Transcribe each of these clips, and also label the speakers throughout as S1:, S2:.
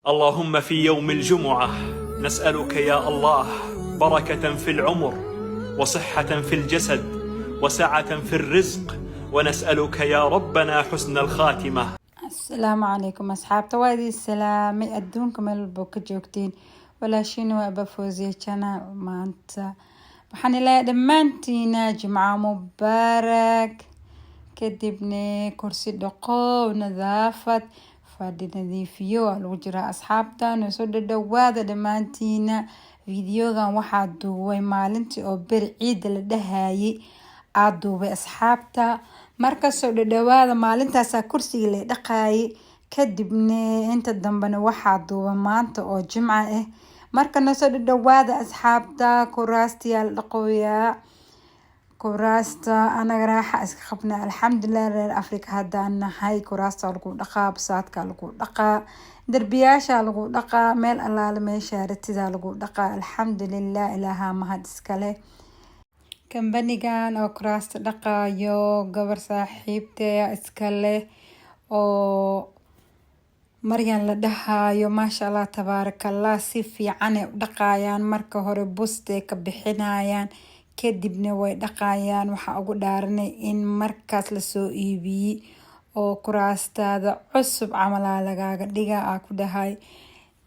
S1: اللهم في يوم الجمعة نسألك يا الله بركة في العمر وصحة في الجسد وسعة في الرزق، ونسألك يا ربنا حسن الخاتمة.
S2: السلام عليكم أصحاب توادي السلام أدونكم البوك جوكتين ولا شنو أبا فوزي كنا ما أنت وحن لا دمانتينا جمعة مبارك كدبني كرسي دقو ونظافة فادي نظيفيو الوجراء أصحابتا نسود الدوادة دمانتينا فيديو غان واحد دووي مالنتي أو برعيد لدهاي عدووي أصحابتا marka soo dhawaada maalintaas kursiga la dhaqaayay kadibna inta dambana waxa duuba maanta oo jimco ah marka soo dhawaada asxaabta kuraasta la dhaqooyaa kuraasta anaga raaxa iska qabna alxamdulillah reer afrika hadaan nahay kuraasta lagu dhaqaa basaadka lagu dhaqaa darbiyaasha lagu dhaqaa meel allaale meesha ratida lagu dhaqaa alxamdulillah ilaaha mahad iskale kambanigan oo kuraasta dhaqaayo gabar saaxiibtaya iska leh oo maryan la dhahayo maasha allah tabaarakallah si fiican ay u dhaqayaan marka hore buste ka bixinayaan kadibna way dhaqayaan waxa ugu dhaaranay in markaas la soo iibiyay oo kuraastada cusub camal lagaaga dhigaa ku dhahay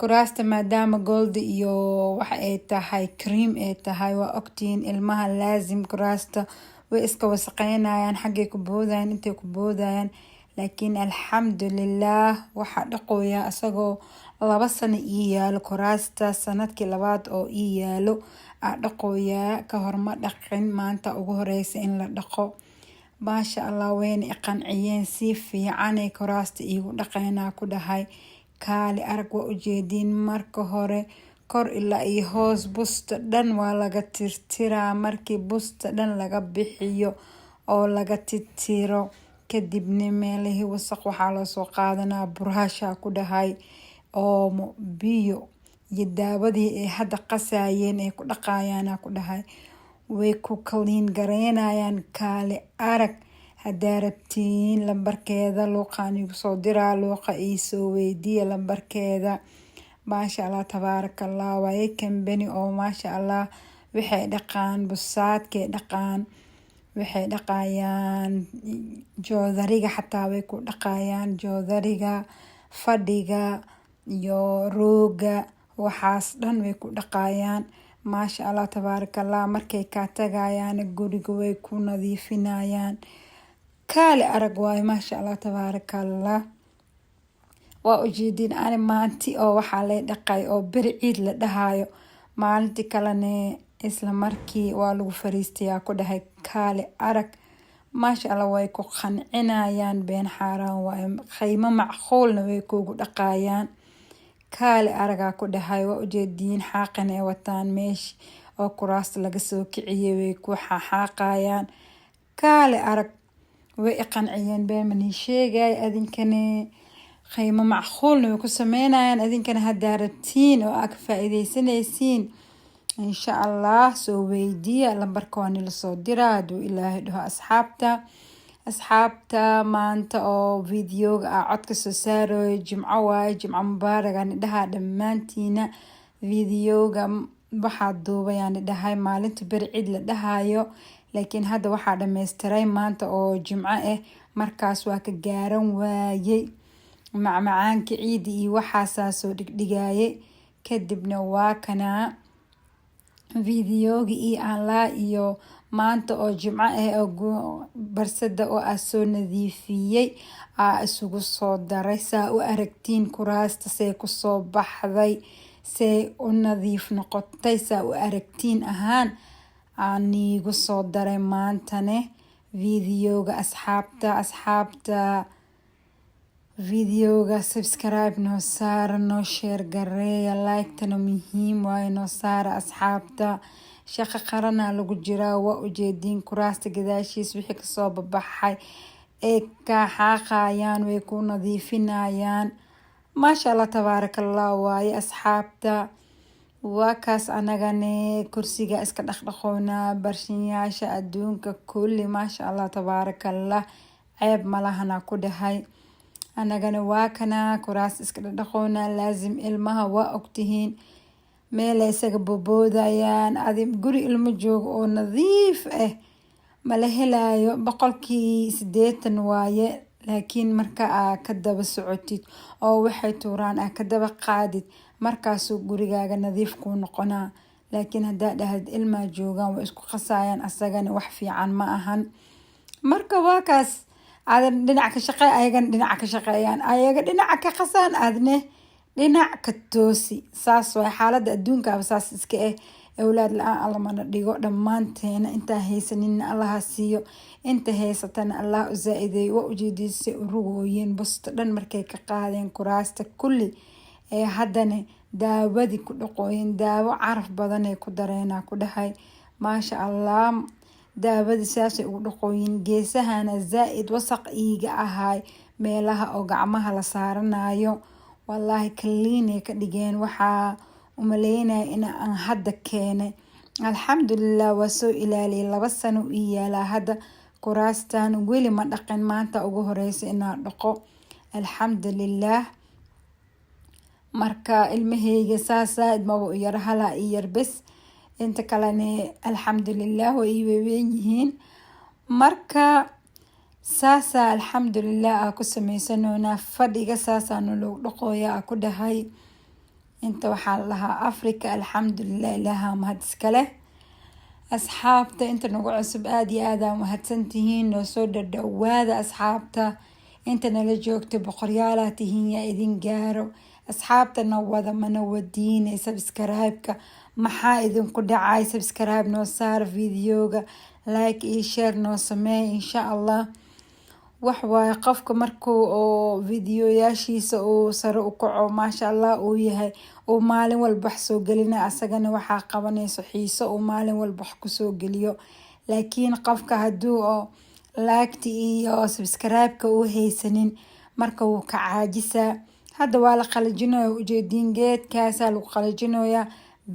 S2: kuraasta maadaama gold iyo waxa ay tahay cream ay tahay waa ogtiin ilmaha laazim kuraasta way iska wasaqeynayaan xagee ku boodayaan intay ku boodayaan laakiin alxamdulillah waxa dhaqooya asagoo 2 sano ii yaalo kuraasta sanadkii labaad oo ii yaalo dhaqooya ka horma dhaqin maanta ugu horeysa in la dhaqo maasha allah wayna qanciyeen si fiican ay kuraasta iigu dhaqeynaa ku dhahay kaali arag waa ujeedin marka hore kor ilaa iyo hoos busta dhan waa laga tirtiraa markii busta dhan laga bixiyo oo laga tirtiro kadibna meelihii wasaq waxaa loo soo qaadanaa burhasha ku dhahay oo biyo iyo daawadii ay hadda qasayeen ay ku dhaqayaan ku dhahay way ku clean gareynayaan kaali arag hadaa rabtiin lambarkeeda luuqaan igu soo diraa luuqa ii soo weydiiya lambarkeeda maasha allah tabaarakallah waaye kambani oo maasha allah waxay dhaqaan busaadkay dhaqaan waxay dhaqayaan joodariga xataa way ku dhaqayaan joodariga fadhiga iyo rooga waxaas dhan way ku dhaqayaan maasha allah tabaarakallah markay ka tagayaan guriga way ku nadiifinayaan kaali arag waay maasha allah tabaarakallah waa ujeedin ani maanti oo waxa la dhaqay oo berciid la dhahayo maalinti kalena isla markii waa lagu fariistaya ku dhahay kaali arag maasha allah way ku qancinayaan been xaraan waay qiimo macquulna way kugu dhaqayaan kaali araga ku dhahay waa ujeedin xaqan ay wataan meesh oo kuraasta laga soo kiciyay way ku xaqayaan kaali arag way qanciyeen been mani sheegay adinkana qiimo macquulna way ku sameynayaan adinkana hadaa rabtiin oo aad faa'iideysanaysiin insha allah soo weydiiya lambarka waa la soo diraa haduu ilaahay dhaho asxaabta maanta oo videoga codka soo saarayo jimco waaye jimco mubaarak aan dhaha dhamaantiina videoga waxa duubayaan dhahay maalinta berciid la dhahayo laakiin hadda waxaa dhameystiray maanta oo jimco ah markaas waa ka gaaran waayay macmacaanka ciid iyo waxaasaa soo dhigdhigayay kadibna waa kana videoga aan laa iyo maanta oo jimco ah oo barsada oo soo nadiifiyay isugu soo daray saa u aragtiin kuraasta say ku soo baxday say u nadiif noqotay saa u aragtiin ahaan anigu soo daray maantane videoga asxaabta videoga subscribe noo saara noo share gareeya like tana muhiim waaye noo saara asxaabta shaqo qarana lagu jiraa waa ujeedin kuraasta gadaashiis wixii ka soo baxay ee ka xaqayaan way ku nadiifinayaan maasha allah tabaarakallah waaye asxaabta waa kaas anagane kursiga iska dhaqdhaqoona barshiyaasha adduunka kulli maasha allah tabaarakallah ceeb malahana ku dhahay anagana waa kana kuraas iska dhaqoona. Laazim ilmaha waa ogtihiin meel ay isaga boboodayaan. Adi guri ilmo joogo oo nadiif mala helayo 80% waaye. laakiin marka aa ka daba socotid oo waxay tuuraan aa ka daba qaadid markaasuu gurigaaga nadiif kuu noqonaa. laakiin haddaa dhahad ilmaa joogaan way isku qasayaan, asagana wax fiican ma ahan. marka waa kaas, aadan dhinac ka shaqey, ayagana dhinac ka shaqeeyaan, ayaga dhinac ka qasaan, aadne dhinac ka toosi. saas waay xaaladda adduunkaaba saas iska awlaad la-aan alla mana dhigo. dhammaanteena intaa haysanina allaha siiyo, inta haysatana allah u zaa-ideey. waa ujeediisay urugooyin busto dhan markay ka qaadeen kuraasta kulli haddana daawadii ku dhaqooyin. daawo caraf badanay ku dareenaa ku dhahay. maasha allah, daawadii saasay ugu dhaqooyin. geesahana zaa-id wasaq iiga ahaay meelaha oo gacmaha la saaranayo. wallaahi kaliinay ka dhigeen. waxaa umaleynaya in aan hadda keenay. alxamdulilah waa soo ilaaliyay. 2 sano ii yaalaa hadda kuraastan. weli ma dhaqin, maanta ugu horeysa inaan dhaqo. alxamdulilah. marka ilmahayga saasa idmaba u yar hala ii yar bes, inta kalena alxamdulilah way ii weyn yihiin. marka saasa alxamdulilah aa ku sameysanoonaa. fadhiga saasaanu lagu dhaqooya ku dhahay. inta waxaa lahaa Afrika. alxamdulilah, ilaaha mahad iskale. asxaabta inta nagu cusub aad iyo aad aa mahadsantihiin. noo soo dhadhawaada asxaabta. inta nala joogta boqoryaalaa tihiin, yaa idin gaaro. asxaabtana wada mana wadiine subscribe-ka. maxaa idinku dhacay? subscribe noo saar videoga, like iyo share noo sameey insha allah. wax waaye qofka markuu oo videoyaashiisa uu sare u kaco maasha allah uu yahay, uu maalin walba wax soo gelina, asagana waxaa qabanayso xiiso uu maalin walba wax kusoo geliyo. laakiin qofka hadduu oo like iyo subscribe-ka uu haysanin marka wuu ka caajisaa. hadda waa la qalajinaya, ujeediin geedkaasaa lagu qalajinaya.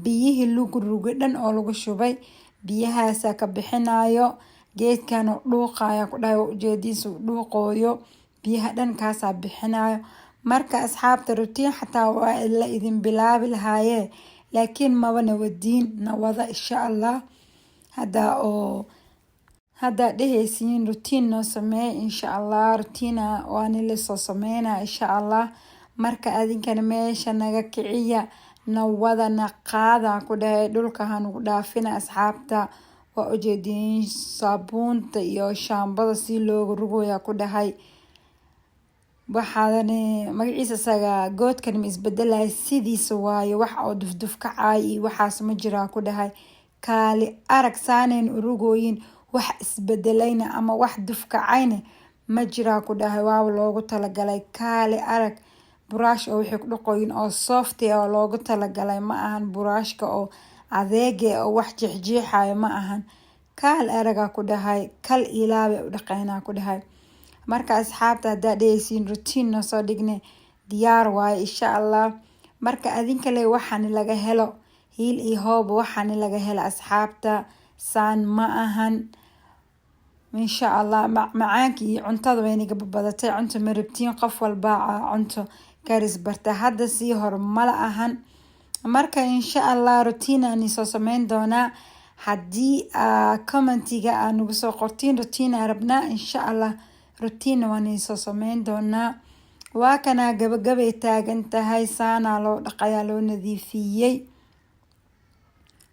S2: biyihii lagu rugay dhan oo lagu shubay biyahaasaa ka bixinayo. geedkan dhuuqaya ku dhahay, ujeediisu dhuuqooyo biyaha dhan kaasaa bixinayo. marka asxaabta rutiin xataa waa la idin bilaabi lahaaye, laakiin maba nawadiin nawada insha allah. haddaa dhehaysiin rutiin noo sameey insha allah. rutiina waani lasoo sameynaa insha allah. marka adinkana meesha naga kiciya, nawadana qaada ku dhahay. dhulka hanugu dhaafina asxaabta. waa ujeediin saabuunta iyo shaambada si looga rugoya ku dhahay. waxaadane magaciisa saga goodkan ma isbedelay, sidiisa waaye. wax oo dufduf kacaay iyo waxaas ma jiraa ku dhahay. kaali arag saanayn urugooyin, wax isbedelayna ama wax duf kacayna ma jiraa ku dhahay. waa loogu talagalay kaali arag. buraash oo wixii ku dhaqooyin oo soft oo loogu talagalay ma ahan buraashka oo adeege oo wax jeexjeexayo ma ahan. kaal araga ku dhahay, kal ilaabe u dhaqeynaa ku dhahay. marka asxaabta haddaa dhehaysiin rutiin noo soo dhigne diyaar waaye insha allah. marka adinkale waxaani laga helo hiil iyo hoob, waxaani laga helo asxaabta. saan ma ahan insha allah. macmacaanka iyo cuntada waynaga badatay. cunto ma rabtiin, qof walba cunto karis barta. hadda sii hor mala ahan. marka insha allah rutiin aan soo sameyn doonaa. haddii commentiga aa nagu soo qortiin rutiin aa rabnaa insha allah, rutiin waan soo sameyn doonaa. waa kana gabagabay taagan tahay. saanaa loo dhaqayaa, loo nadiifiyey.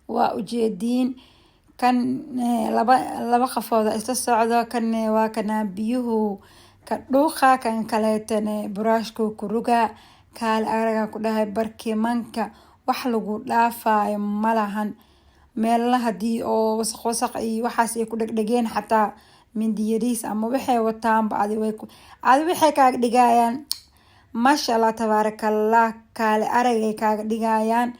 S2: waa ujeediin kan laba qafooda isla socdo. kan waa kana biyuhu ka dhuuqa, kan kaleetana buraashku ku rugaa. kaal araga ku dhahay. barkimanka wax lagu dhaafayo malahan. meelaha hadii oo wasaq iyo waxaas ay ku dhagdhageen xataa mindiyariis ama waxay wataanba adi waxay kaaga dhigayaan maasha allah tabaarakallah. kaale aragay kaaga dhigayaan.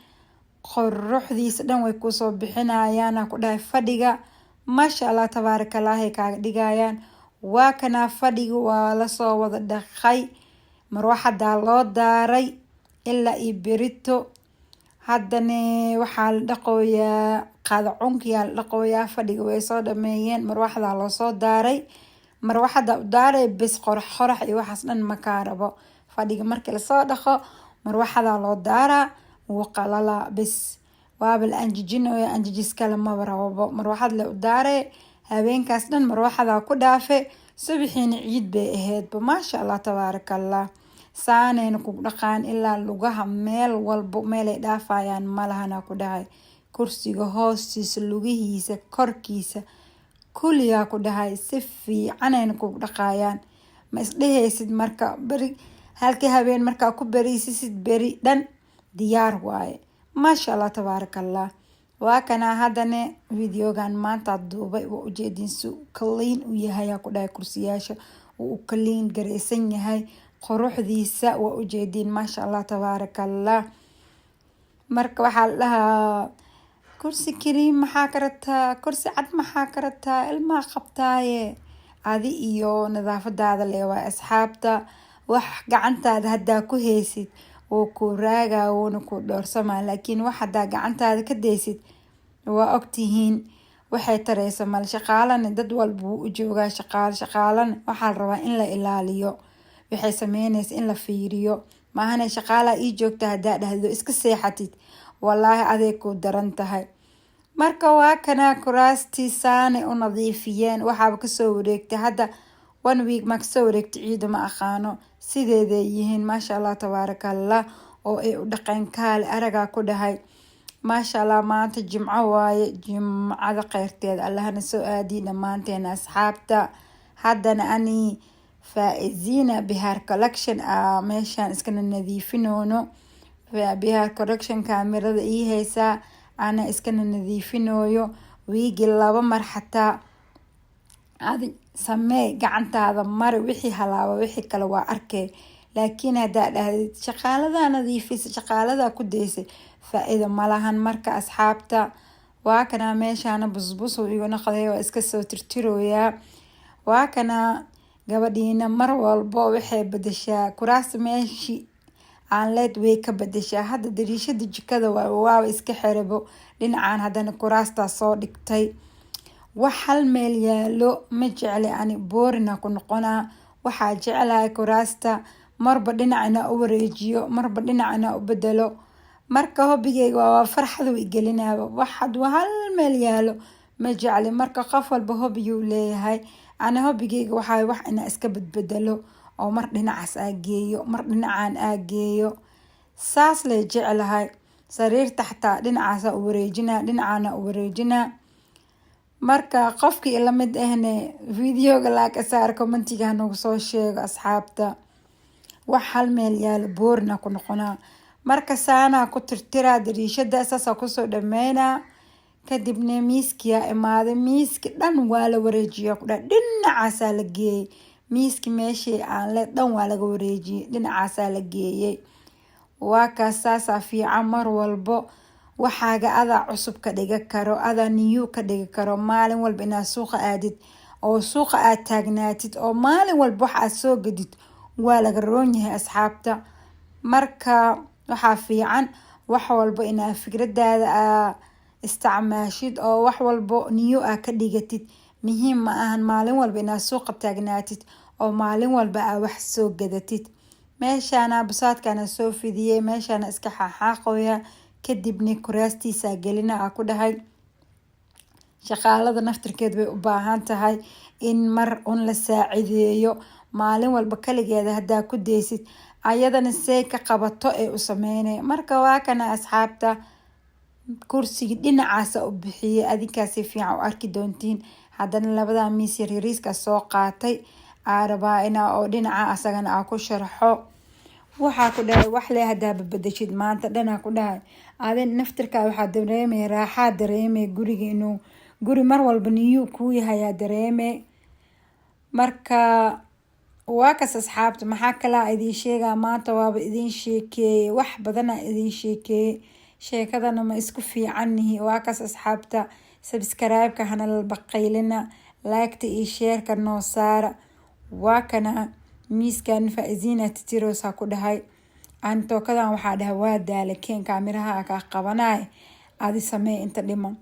S2: quruxdiisa dhan way kusoo bixinayaan ku dhahay. fadhiga maasha allah tabaarakallah ay kaaga dhigayaan. waa kana fadhiga waa lasoo wada dhaqay. marwaxadaa loo daaray ilaa iyo berito. haddana waxaa la dhaqooyaa qaada cunkiyaa la dhaqooyaa. fadhiga way soo dhameeyeen, marwaxdaa loo soo daaray. marwaxada u daaray bes qorax iyo waxaas dhan ma kaa rabo. Fadhiga markii la soo dhaqo marwaxada loo daaraa wuu qalalaa bes waaba la anjijinayo anjijis kale ma rabo. Marwaxad la u daaray habeenkaas dhan marwaxada ku dhaafay subaxiina ciid bay ahayd maasha Allah tabaarakallah. saanayna ku dhaqaan ilaa lugaha meel walbo meelay dhaafayaan malahana ku dhahay. kursiga hoostiisa lugihiisa korkiisa kulliyaa ku dhahay si fiicanayna ku dhaqayaan. ma isdhehaysid marka bari halkii habeen markaa ku bariisisid beri dhan diyaar waaye maasha Allah tabaarakallah. waa kana haddana videogan maanta duubay waa ujeedin su clean u yahay ku dhahay kursiyaasha uu clean gareysan yahay quruxdiisa waa ujeedin maasha Allah tabaarakallah. marka waxaa la dhahaa kursi kariim maxaa ka rabtaa kursi cad maxaa ka rabtaa ilmaa qabtaaye adi iyo nadaafadaada leewaa asxaabta. wax gacantaada haddaa ku haysid oo ku raagaa woona ku dhoorsamaa laakiin wax haddaa gacantaada ka daysid waa ogtihiin waxay taraysa mal. shaqaalana dad walba wuu u joogaa shaqaalana waxaa la rabaa in la ilaaliyo waxay sameynaysa in la fiiriyo maahane shaqaalaa ii joogta haddaa dhahdo iska seexatid wallaahi aday ku daran tahay. marka waa kana kuraastii saanay u nadiifiyeen waxaaba kasoo wareegtay hadda 1 week ma kasoo wareegtay ciida ma aqaano sideeday yihiin maasha Allah tabaarakallah oo ay u dhaqan kaale aragaa ku dhahay maasha Allah. maanta jimco waaye jimcada khayrteed Allahna soo aadi dhamaanteen asxaabta. haddana ani Faizina Bihar Collection meeshaan iskana nadiifinoono. Bihar Collection kaamirada ii haysaa ana iskana nadiifinooyo wiigi 2 mar xataa adi samee gacantaada mari wixii halaaba wixii kale waa arkay. laakiin haddaa dhahdid shaqaalada nadiifisa shaqaalada ku daysay faa'iido malahan. marka asxaabta waa kana meeshaana busbus igu noqday waa iska soo tirtirooyaa. waa kana gabadhiina mar walbo waxay bedeshaa kuraasta meeshii aan leed way ka bedeshaa. hadda dariishada jikada waa iska xirabo dhinacaan haddana kuraasta soo dhigtay. wax hal meel yaalo ma jecli ani boorina ku noqonaa. waxaa jeclahay kuraasta marba dhinacna u wareejiyo marba dhinacna u bedelo. marka hobigeyga waa farxad u igelinaaba waxad hal meel yaalo ma jecli. marka qof walba hobiyuu leeyahay ana hobigeyga waxaa wax ina iska bedbedelo oo mar dhinacaas aa geeyo mar dhinacaan aa geeyo saas lay jeclahay. sariirta xataa dhinacaasa u wareejinaa dhinacaana u wareejinaa. marka qofkii ila mid ahne videoga like saar commentiga nagu soo sheego asxaabta. wax hal meel yaalo boorna ku noqonaa. marka saana ku tirtiraa dariishada saasa kusoo dhameynaa kadibna miiskiya imaade miiski dhan waa la wareejiya ku dhan dhinacaasa la geeyay. miiski meeshii aan le dhan waa laga wareejiyay dhinacaasa la geeyay. waa kaas saasa fiican mar walbo waxaaga adaa cusub ka dhiga karo adaa new ka dhiga karo. maalin walba inaad suuqa aadid oo suuqa aad taagnaatid oo maalin walba wax aad soo gadid waa laga roon yahay asxaabta. marka waxaa fiican wax walba inaad fikradaada isticmaashid oo wax walba new ka dhigatid. muhiim ma ahan maalin walba inaad suuqa taagnaatid oo maalin walba aad wax soo gadatid. meeshaana busaadkana soo fidiyay meeshaana iska xaaqooya kadibna kuraastiisa gelina ku dhahay. shaqaalada naftirkeed way u baahan tahay in mar un la saacideeyo maalin walba kaligeeda haddaa ku daysid ayadana say ka qabato ee u sameynay. marka waa kana asxaabta kursiga dhinacaasa u bixiyay adinkaasi fiican u arki doontiin. haddana labada miis yariiska soo qaatay rabaa inaa oo dhinaca asagana ku sharxo. waxaa ku dhahay wax le haddaa badashid maanta dhanaa ku dhahay adin naftirkaa waxaa dareemay raaxaa dareemay guriga inuu guri mar walba niyuu kuu yahayaa dareemay. marka waa kas asxaabta maxaa kalaa idiin sheegaa maanta waaba idiin sheekeeyey wax badanaa idiin sheekeeyey sheekadana ma isku fiicannihi. waa kas asxaabta subscribe-ka hana la baqaylina like-ta iyo share-ka noo saara. waa kana miiskan Faizina titiroosa ku dhahay aan tookadan waxaa dhahay waa daala keen kaamiraha ka qabanay adi samee inta dhiman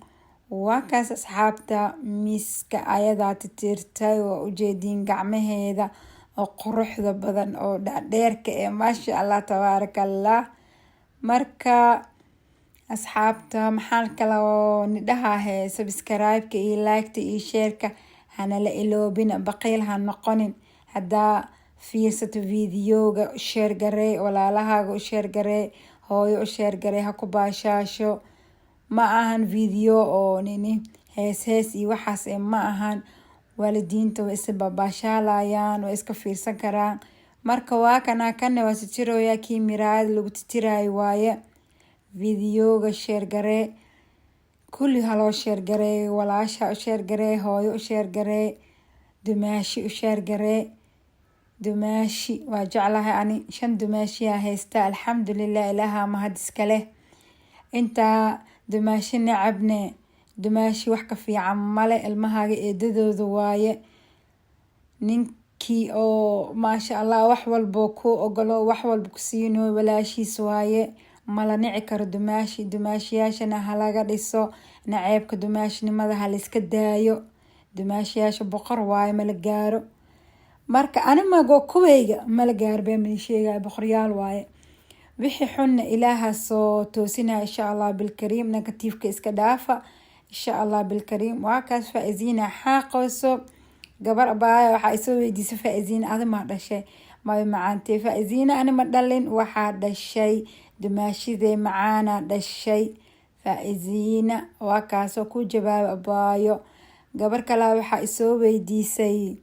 S2: وكاس أصحابتا ميسكا آيادا تتيرتاي وأجيدين قعمهيدا وقروح ذا بدن أو ديرك ما شاء الله تبارك الله. مركا أصحابتا محال كلاو ندها سبسكرايبك لايكتا شيركا هانا لإلو بنا بقيلها نقونين هدا fiirsato videoga u share garee walaalahaaga u share garee hooyo u share garee ha ku baashaasho ma ahan video oo nini hees iyo waxaas ma ahan waalidiinta way is babaashaalayaan way iska fiirsan karaan marka waa kana waa si jirooya kii miraad lagu tiraayo waaye videoga share garee kulli haloo share garee walaasha u share garee hooyo u share garee dumaashi u share garee dumaashi waa jeclahay ani 5 dumaashi haysta alxamdulillaah ilaaha mahad iska leh inta dumaashi nacabne dumaashi wax ka fiican male ilmahaaga eedadooda waaye ninkii oo maasha Allah wax walbo ku ogolo wax walbo ku siino walaashiis waaye mala nici karo dumaashiyaashana halaga dhiso naceebka dumaashnimada hal iska daayo dumaashiyaasha boqor waaye mala gaaro marka anima go kuweyga mala gaarbe min sheegay boqoryaal waaye wixii xunna ilaaha soo toosina insha Allah bil kariim negatifka iska dhaafa insha Allah bil kariim waa kaas faa'iidina xaqooso gabar abaa waxa isoo weydiisay faa'iidina adama dhashay ma macaantay faa'iidina anima dhalin waxa dhashay dumaashide macaana dhashay faa'iidina waa kaas ku jawaab abaayo gabar kale waxa isoo weydiisay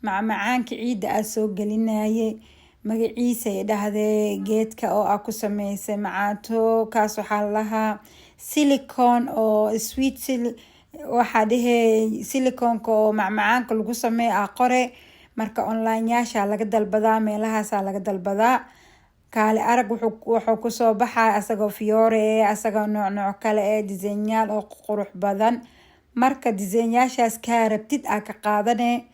S2: macaanka ciida soo gelinayay magaciisa ay dhahdee geedka oo ku sameysay macaanto kaas waxa lahaa silicone oo sweet waxa dhahay silicone oo macaanka lagu sameeyo qore marka online yaasha laga dalbadaa meelahaas laga dalbadaa kaale arag wuxuu ku soo baxay asagoo fiyoore asagoo nooc kale ee dizaynyaal oo qurux badan marka dizaynyaashaas ka rabtid ka qaadanay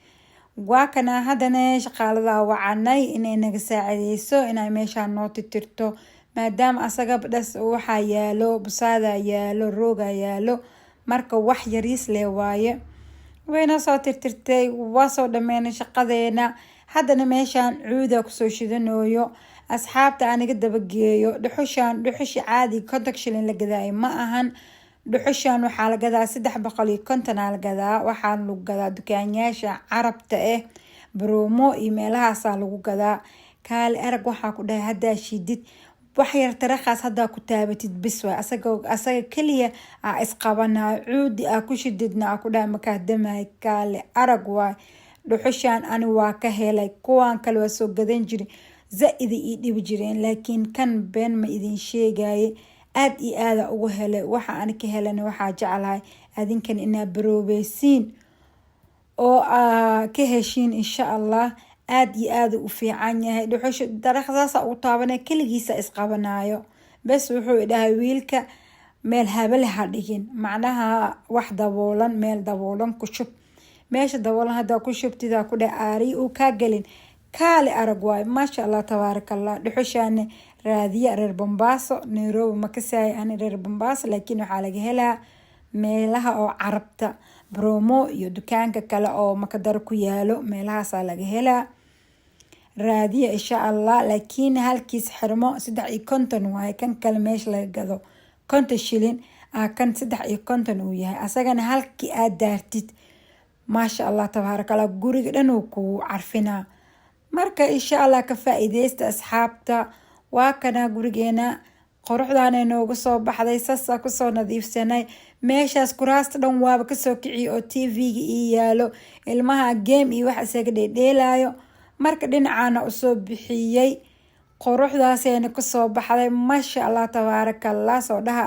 S2: waa kana hadana shaqaalada wacanay inay naga saacideyso inay meesha noo tirtirto maadaama asaga dhas waxa yaalo busaada yaalo rooga yaalo marka wax yariis leh waaye wayna soo tirtirtay waa soo dhameeyay shaqadeena hadana meeshan cuuda ku soo shidanooyo asxaabta aniga dabageeyo dhuxushi caadi contact shilin la gaday ma ahan dhuxushan waxa la gadaa 350 la gadaa waxa lagu gadaa dukaanyaasha carabta bromo emailhaas lagu gadaa kaale arag waxa ku dhahay hada shidid wax yar taraqas hada ku taabatid bis waa asaga kaliya isqabana cuudi ku shididna ku dhahay marka damay kaale arag waa dhuxushan ani waa ka helay kuwan kale waa soo gadan jiray zaid ii dhib jireen laakiin kan been ma idin sheegay aad iyo aad ugu helay waxa aan ka helana waxa jecelahay adinkan ina baroobaysiin oo ka heshiin insha Allah aad iyo aad u fiican yahay dhuxusha daraqadaas u taabanay kaligiisa isqabanayo bas wuxuu dhahay wiilka meel habal ha dhigin macnaha wax daboolan meel daboolan ku shub meesha daboolan hada ku shubtida ku dhaari oo ka galin kaale arag waay ma sha Allah tabarakallah dhuxushaane raadiya reer Bombaaso Nairobi ma ka saay aan reer Bombaaso laakiin waxa laga helaa meelaha oo carabta bromo iyo dukaanka kale oo makadar ku yaalo meelahaas laga helaa raadiya insha Allah laakiin halkiis xirmo 350 waay kan kale meesha laga gado 50 shilin kan 350 uu yahay asagana halkii aad daartid ma sha Allah tabarakallah guriga dhan uu ku carfina marka insha Allah ka faa'iideysta asxaabta waa kana gurigeena quruxdaana noogu soo baxday sasa ku soo nadiifsanay meeshaas kuraasta dhan waaba ka soo kiciyo oo TV-ga yaalo ilmaha game iyo wax isaga dheelaayo marka dhinacaana u soo bixiyay quruxdaasina ku soo baxday ma sha Allah tabarakallah soo dhaha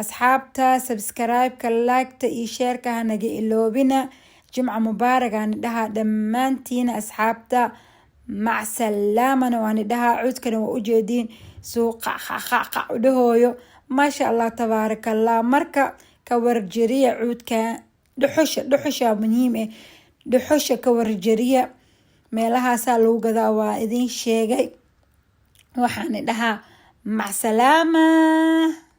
S2: asxaabta subscribe-ka like-ta iyo share-ka hanaga iloobina جمعة مباركة ندها دمانتين أصحابتا مع سلامة وندها عود كانوا وجدين سوق قع ودهويو ما شاء الله تبارك الله مركا كورجرية عود كان دحشة مهمة دحشة كورجرية meelaha saa lagu gadaa waa idin sheegay waxaan dhahaa mac salaama.